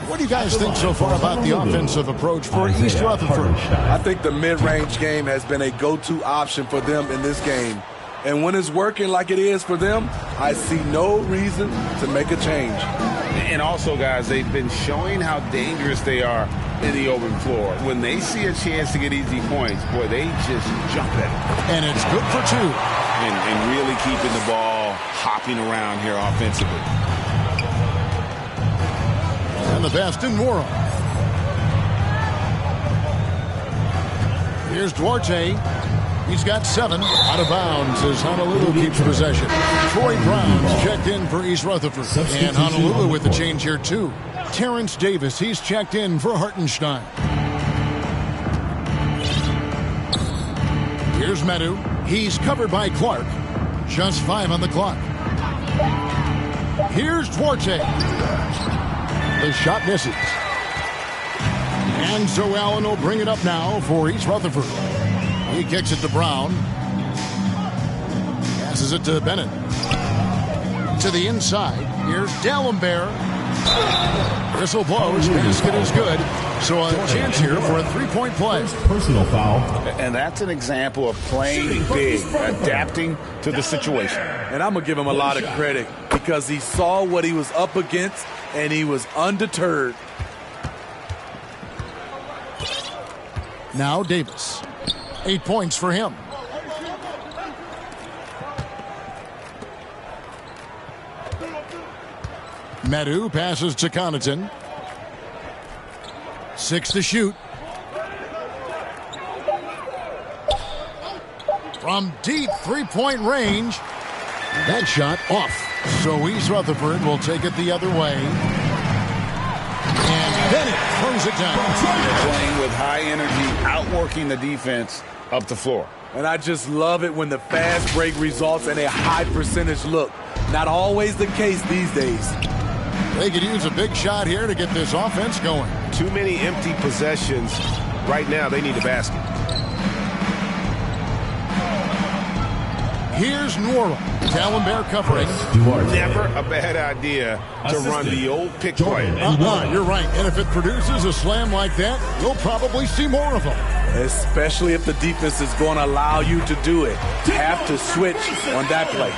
What do you guys think so far about the offensive approach for East Rutherford? I think the mid-range game has been a go-to option for them in this game. And when it's working like it is for them, I see no reason to make a change. And also, guys, they've been showing how dangerous they are in the open floor. When they see a chance to get easy points, boy, they just jump at it. And it's good for 2. And really keeping the ball hopping around here offensively. And the best in Morrow. Here's Duarte. He's got 7 out of bounds as Honolulu keeps possession. Troy Brown's checked in for East Rutherford. And Honolulu with the change here, too. Terrence Davis, he's checked in for Hartenstein. Here's Medu. He's covered by Clark. Just 5 on the clock. Here's Duarte. The shot misses. And so Allen will bring it up now for East Rutherford. He kicks it to Brown. Passes it to Bennett. To the inside. Here's D'Alembert. Whistle blows. Basket is good. So a chance here for a 3-point play. Personal foul. And that's an example of playing big, adapting to the situation. And I'm going to give him a lot of credit because he saw what he was up against and he was undeterred. Now Davis. 8 points for him. Medu passes to Connaughton. 6 to shoot. From deep 3-point range. That shot off. So East Rutherford will take it the other way. And Bennett throws it down. Playing with high energy, outworking the defense up the floor. And I just love it when the fast break results in a high percentage look. Not always the case these days. They could use a big shot here to get this offense going. Too many empty possessions. Right now, they need a basket. Here's Nora. D'Alembert covering. Never a bad idea to run the old pick play. You're right. And if it produces a slam like that, you'll probably see more of them. Especially if the defense is going to allow you to do it. Have to switch on that play.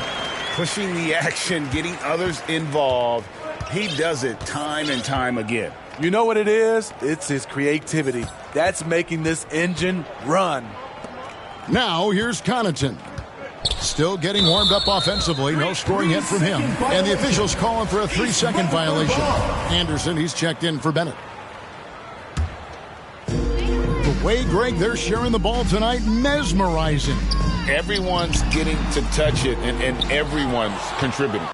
Pushing the action, getting others involved. He does it time and time again. You know what it is? It's his creativity. That's making this engine run. Now here's Connaughton. Still getting warmed up offensively. No scoring yet from him. And the officials calling for a 3-second violation. Anderson, he's checked in for Bennett. The way, Greg, they're sharing the ball tonight, mesmerizing. Everyone's getting to touch it, and everyone's contributing.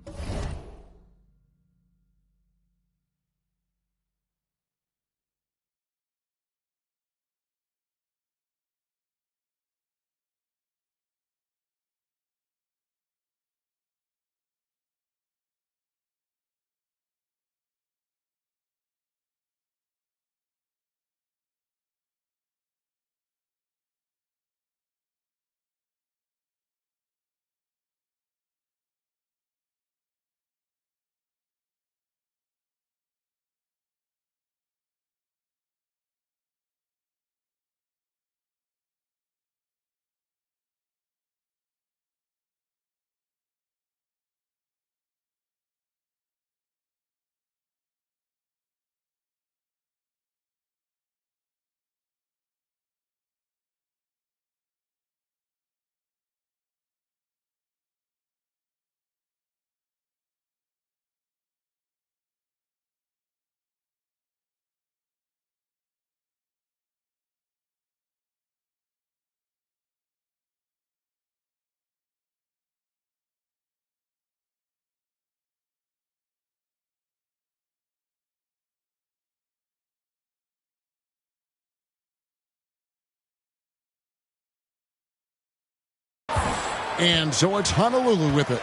And so it's Honolulu with it.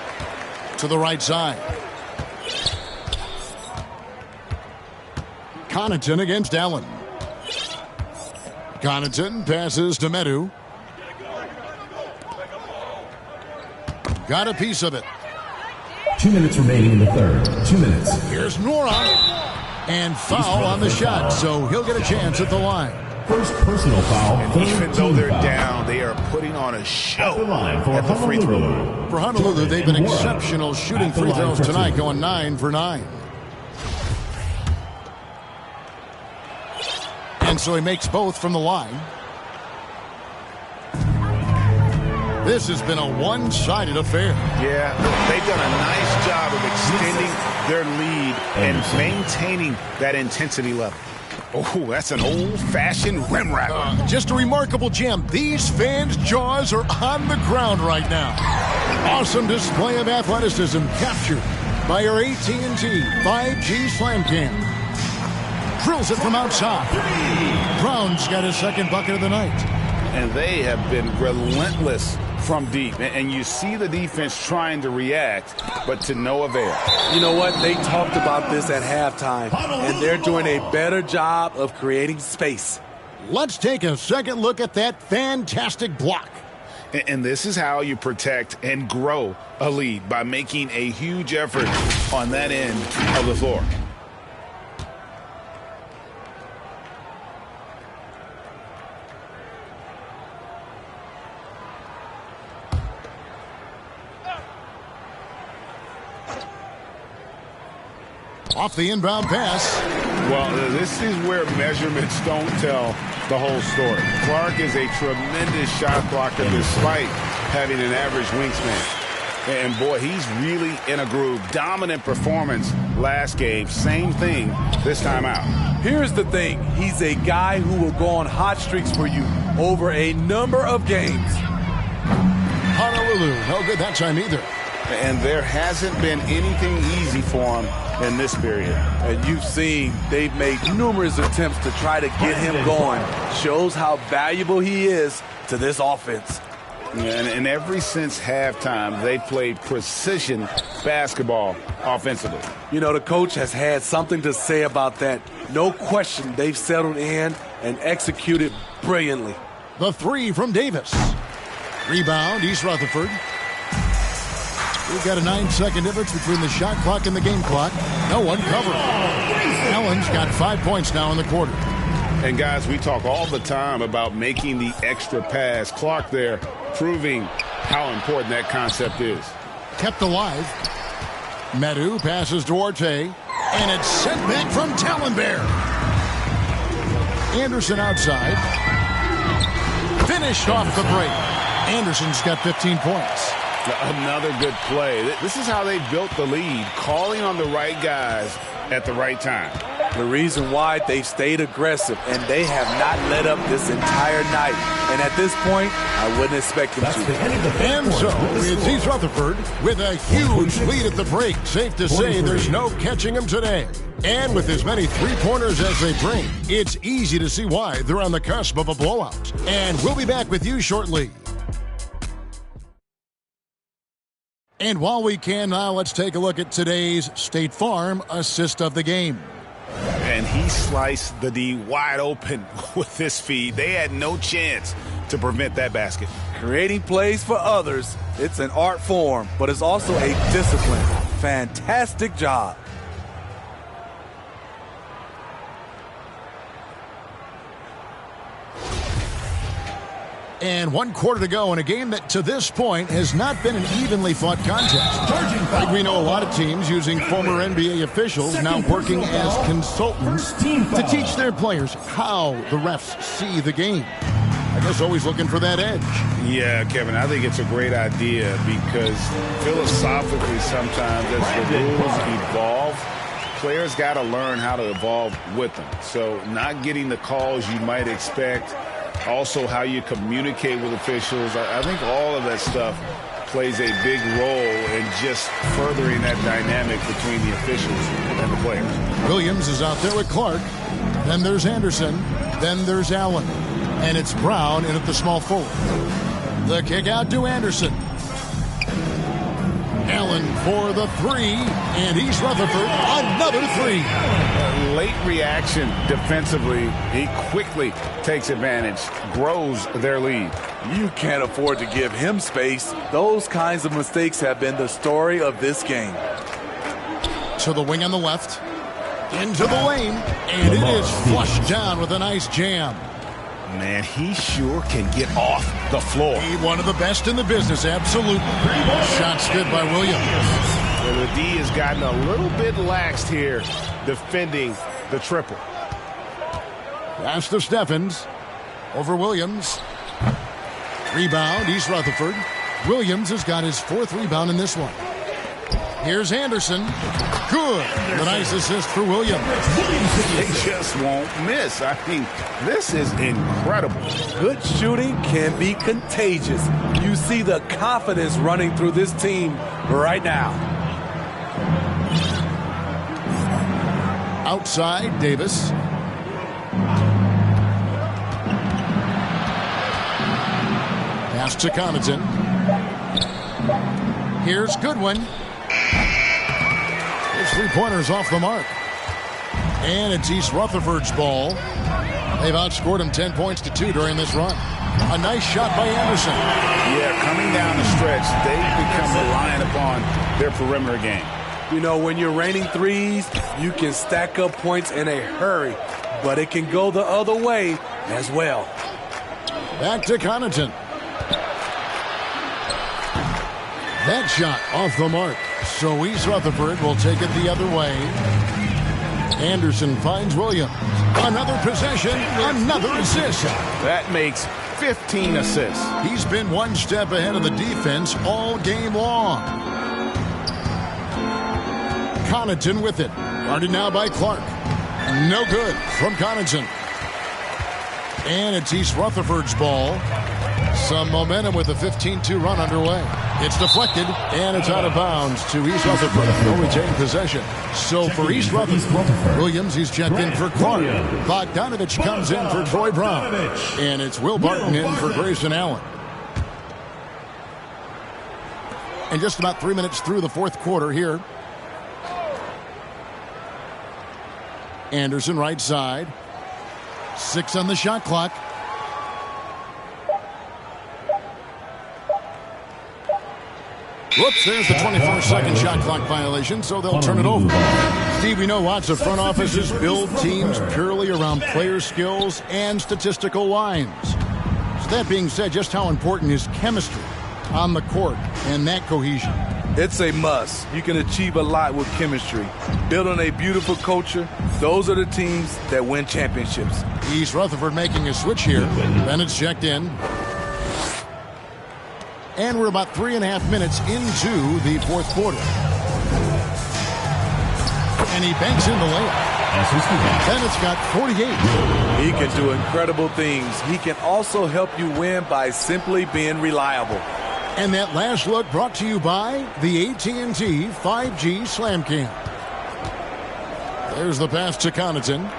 To the right side. Connaughton against Allen. Connaughton passes to Medu. Got a piece of it. 2 minutes remaining in the third. 2 minutes. Here's Nora. And foul on the shot, so he'll get a chance at the line. First personal foul. And even though they're down, they are putting on a show at the free throw line. For Honolulu, they've been exceptional shooting free throws tonight, going 9 for 9. And so he makes both from the line. This has been a one-sided affair. Yeah, they've done a nice job of extending their lead and maintaining that intensity level. Oh, that's an old-fashioned rim wrapper. Just a remarkable gem. These fans' jaws are on the ground right now. Awesome display of athleticism captured by our AT&T 5G Slam Cam. Drills it from outside. Brown's got his second bucket of the night. And they have been relentless from deep. And you see the defense trying to react, but to no avail. You know what? They talked about this at halftime, and they're doing a better job of creating space. Let's take a second look at that fantastic block. And this is how you protect and grow a lead, by making a huge effort on that end of the floor. Off the inbound pass. Well, this is where measurements don't tell the whole story. Clark is a tremendous shot blocker despite having an average wingspan. And, boy, he's really in a groove. Dominant performance last game. Same thing this time out. Here's the thing. He's a guy who will go on hot streaks for you over a number of games. Honolulu, no good that time either. And there hasn't been anything easy for him in this period. And you've seen they've made numerous attempts to try to get him going. Shows how valuable he is to this offense. And ever since halftime, they played precision basketball offensively. You know, the coach has had something to say about that. No question, they've settled in and executed brilliantly. The three from Davis. Rebound, East Rutherford. We've got a 9-second difference between the shot clock and the game clock. No one covered. Allen's got 5 points now in the quarter. And, guys, we talk all the time about making the extra pass. Clark there proving how important that concept is. Kept alive. Medu passes to Orte. And it's sent back from Tallenbear. Anderson outside. Finished off the break. Anderson's got 15 points. Another good play. This is how they built the lead, calling on the right guys at the right time. The reason why they've stayed aggressive, and they have not let up this entire night. And at this point, I wouldn't expect them to. And so it's East Rutherford with a huge lead at the break. Safe to say there's no catching them today. And with as many three-pointers as they bring, it's easy to see why they're on the cusp of a blowout. And we'll be back with you shortly. And while we can now, let's take a look at today's State Farm assist of the game. And he sliced the D wide open with this feed. They had no chance to prevent that basket. Creating plays for others, it's an art form, but it's also a discipline. Fantastic job. And 1 quarter to go in a game that to this point has not been an evenly fought contest. Like we know a lot of teams using former NBA officials now working as consultants to teach their players how the refs see the game. I guess always looking for that edge. Yeah, Kevin, I think it's a great idea because philosophically sometimes as the rules evolve, players got to learn how to evolve with them. So not getting the calls you might expect, also how you communicate with officials. I think all of that stuff plays a big role in just furthering that dynamic between the officials and the players. Williams is out there with Clark. Then there's Anderson. Then there's Allen. And it's Brown in at the small forward. The kick out to Anderson. Allen for the three, and East Rutherford another three. Late reaction defensively. He quickly takes advantage, grows their lead. You can't afford to give him space. Those kinds of mistakes have been the story of this game. To the wing on the left, into the lane, and it is flushed down with a nice jam. Man, he sure can get off the floor. He one of the best in the business, absolutely. Shot stood by Williams. And the D has gotten a little bit laxed here defending the triple. Pass to Steffens. Over Williams. Rebound, East Rutherford. Williams has got his fourth rebound in this one. Here's Anderson. Good. The nice assist for Williams. They just won't miss. I mean, this is incredible. Good shooting can be contagious. You see the confidence running through this team right now. Outside, Davis. Pass to Connaughton. Here's Goodwin. His three-pointer's off the mark. And it's East Rutherford's ball. They've outscored him 10 points to 2 during this run. A nice shot by Anderson. Yeah, coming down the stretch, they've become reliant upon their perimeter game. You know, when you're raining threes, you can stack up points in a hurry, but it can go the other way as well. Back to Connaughton. That shot off the mark. So East Rutherford will take it the other way. Anderson finds Williams. Another possession, another assist. That makes 15 assists. He's been one step ahead of the defense all game long. Connaughton with it. Guarded now by Clark. No good from Connaughton. And it's East Rutherford's ball. Some momentum with a 15-2 run underway. It's deflected, and it's out of bounds to East Rutherford. They'll retain possession. So for East Rutherford, Williams, he's checked in for Clark. Bogdanovich comes in for Troy Brown. And it's Will Barton in for Grayson Allen. And just about 3 minutes through the fourth quarter here. Anderson right side. 6 on the shot clock. Whoops, there's the 24-second shot clock violation, so they'll turn it over. Steve, we know lots of front offices build teams purely around player skills and statistical lines. So that being said, just how important is chemistry on the court and that cohesion? It's a must. You can achieve a lot with chemistry. Building a beautiful culture, those are the teams that win championships. East Rutherford making a switch here. Bennett's checked in. And we're about 3.5 minutes into the fourth quarter. And he banks in the layup. Bennett's got 48. He can do incredible things. He can also help you win by simply being reliable. And that last look brought to you by the AT&T 5G Slam Cam. There's the pass to Connaughton.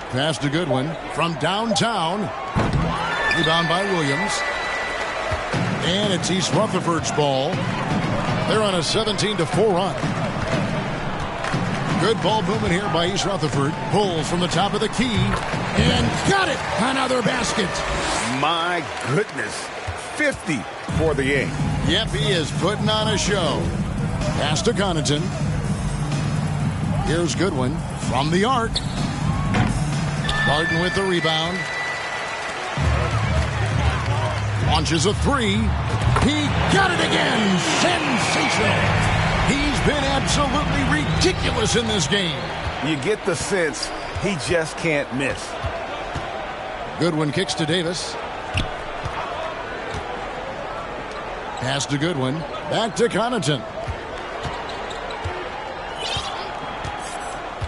Pass to Goodwin from downtown. Rebound by Williams. And it's East Rutherford's ball. They're on a 17-4 run. Good ball movement here by East Rutherford. Pulls from the top of the key. And got it! Another basket. My goodness. 50 for the game. Yep, he is putting on a show. Pass to Connaughton. Here's Goodwin from the arc. Barton with the rebound. Launches a three. He got it again. Sensational. He's been absolutely ridiculous in this game. You get the sense he just can't miss. Goodwin kicks to Davis. Pass to Goodwin. Back to Connaughton.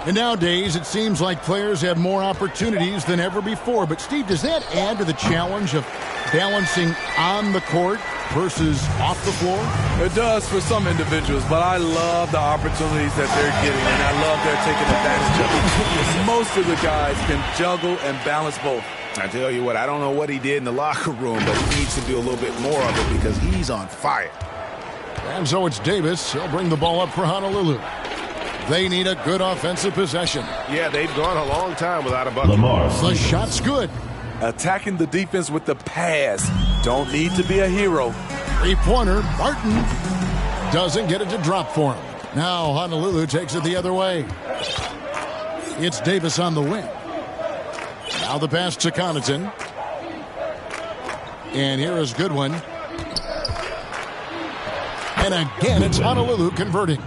And nowadays, it seems like players have more opportunities than ever before. But, Steve, does that add to the challenge of balancing on the court versus off the floor? It does for some individuals, but I love the opportunities that they're getting, and I love they're taking advantage of it. Most of the guys can juggle and balance both. I tell you what, I don't know what he did in the locker room, but he needs to do a little bit more of it because he's on fire. And so it's Davis. He'll bring the ball up for Honolulu. They need a good offensive possession. Yeah, they've gone a long time without a bucket. The shot's good. Attacking the defense with the pass. Don't need to be a hero. Three-pointer. Martin doesn't get it to drop for him. Now Honolulu takes it the other way. It's Davis on the wing. Now the pass to Connaughton. And here is Goodwin. And again, it's Honolulu converting.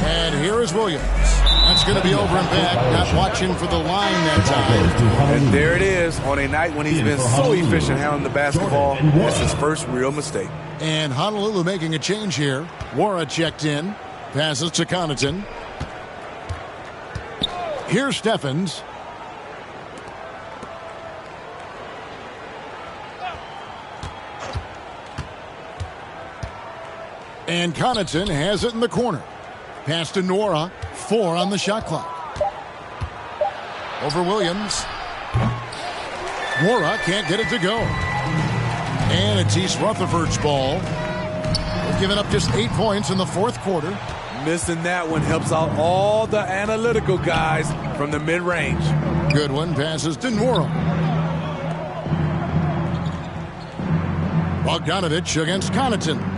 And here is Williams. That's going to be over and back. Not watching for the line that time. And there it is on a night when he's been so efficient handling the basketball. That's his first real mistake. And Honolulu making a change here. Wara checked in. Passes to Connaughton. Here's Steffens. And Connaughton has it in the corner. Pass to Nora. 4 on the shot clock. Over Williams. Nora can't get it to go. And it's East Rutherford's ball. They've given up just 8 points in the fourth quarter. Missing that one helps out all the analytical guys from the mid-range. Goodwin passes to Nora. Bogdanovich against Connaughton.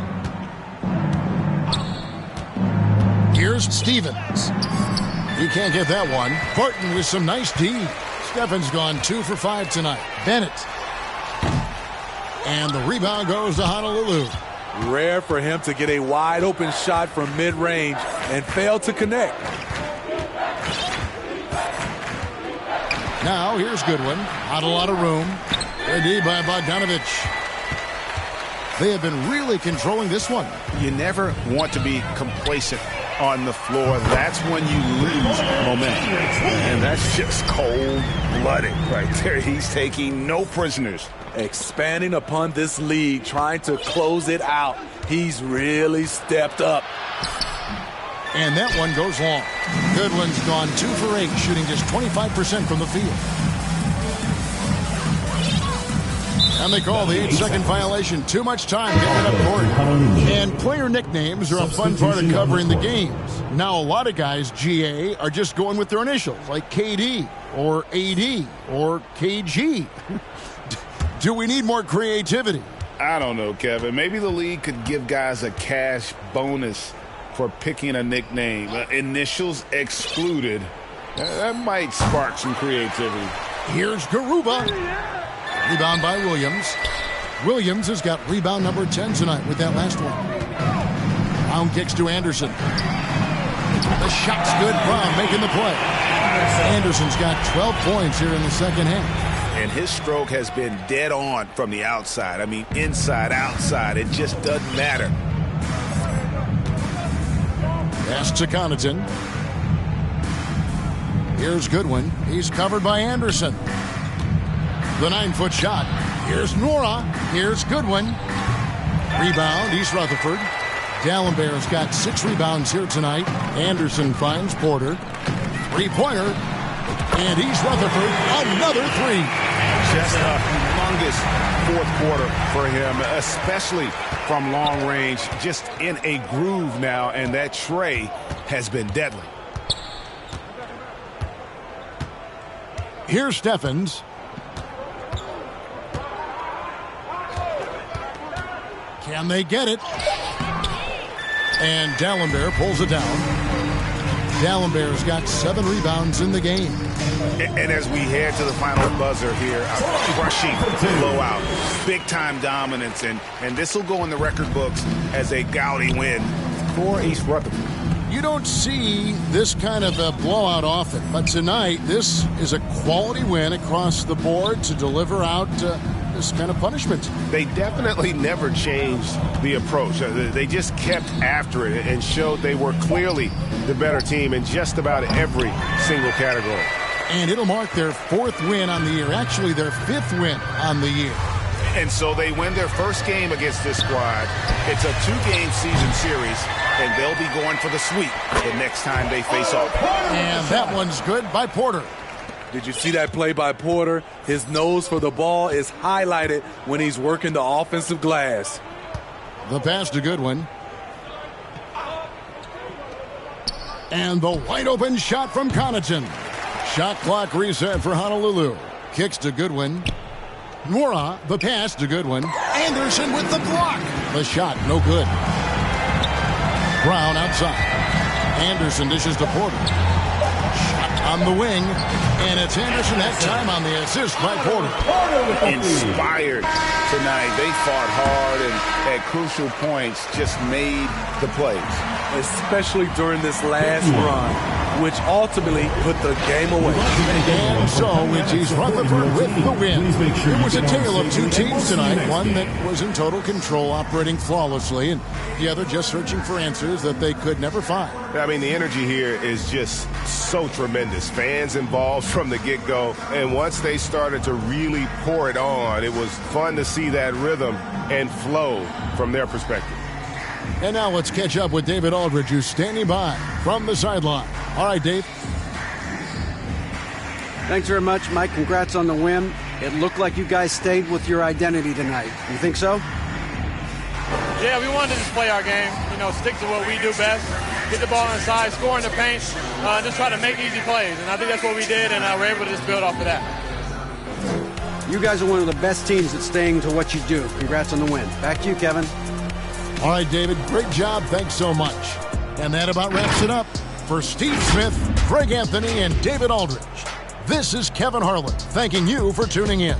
Here's Stevens. He can't get that one. Barton with some nice D. Steffens gone 2 for 5 tonight. Bennett. And the rebound goes to Honolulu. Rare for him to get a wide open shot from mid-range and fail to connect. Now here's Goodwin. Not a lot of room. Good D by Bogdanovich. They have been really controlling this one. You never want to be complacent on the floor. That's when you lose momentum. And that's just cold-blooded right there. He's taking no prisoners. Expanding upon this lead, trying to close it out. He's really stepped up. And that one goes long. Goodwin's gone 2 for 8, shooting just 25% from the field. And they call the 8-second violation. Too much time getting up court. And player nicknames are a fun part of covering the games. Now, a lot of guys, GA, are just going with their initials, like KD or AD or KG. Do we need more creativity? I don't know, Kevin. Maybe the league could give guys a cash bonus for picking a nickname. Initials excluded. That might spark some creativity. Here's Garuba. Rebound by Williams. Williams has got rebound number 10 tonight with that last one. Brown kicks to Anderson. The shot's good. Brown making the play. Anderson's got 12 points here in the second half. And his stroke has been dead on from the outside. I mean, inside, outside. It just doesn't matter. Pass to Connaughton. Here's Goodwin. He's covered by Anderson. The 9-foot shot. Here's Nora. Here's Goodwin. Rebound, East Rutherford. Dallenberg's got 6 rebounds here tonight. Anderson finds Porter. 3-pointer. And East Rutherford, another 3. Just a humongous fourth quarter for him, especially from long range. Just in a groove now, and that tray has been deadly. Here's Steffens. Can they get it? And Dallenberg pulls it down. Dallenberg's got 7 rebounds in the game. And as we head to the final buzzer here, a crushing blowout, big-time dominance, and this will go in the record books as a gaudy win for East Rutherford. You don't see this kind of a blowout often, but tonight this is a quality win across the board to deliver out this kind of punishment. They definitely never changed the approach. They just kept after it and showed they were clearly the better team in just about every single category. And it'll mark their 4th win on the year. Actually, their 5th win on the year. And so they win their first game against this squad. It's a 2-game season series, and they'll be going for the sweep the next time they face off. And that one's good by Porter. Did you see that play by Porter? His nose for the ball is highlighted when he's working the offensive glass. The pass to Goodwin. And the wide open shot from Connaughton. Shot clock reset for Honolulu. Kicks to Goodwin. Nwora, the pass to Goodwin. Anderson with the block. The shot, no good. Brown outside. Anderson dishes to Porter. Shot on the wing. And it's Anderson that time on the assist by Porter. Inspired tonight. They fought hard and at crucial points just made the plays. Especially during this last run, which ultimately put the game away. And so it's East Rutherford with the win. It was a tale of 2 teams tonight. One that was in total control, operating flawlessly, and the other just searching for answers that they could never find. I mean, the energy here is just so tremendous. Fans involved from the get-go, and once they started to really pour it on, it was fun to see that rhythm and flow from their perspective. And now let's catch up with David Aldridge, who's standing by from the sideline. All right, Dave. Thanks very much, Mike. Congrats on the win. It looked like you guys stayed with your identity tonight. You think so? Yeah, we wanted to just play our game, stick to what we do best, get the ball inside, score in the paint, just try to make easy plays. And I think that's what we did, and we're able to just build off of that. You guys are one of the best teams at staying to what you do. Congrats on the win. Back to you, Kevin. All right, David, great job. Thanks so much. And that about wraps it up. For Steve Smith, Craig Anthony, and David Aldridge, this is Kevin Harlan thanking you for tuning in.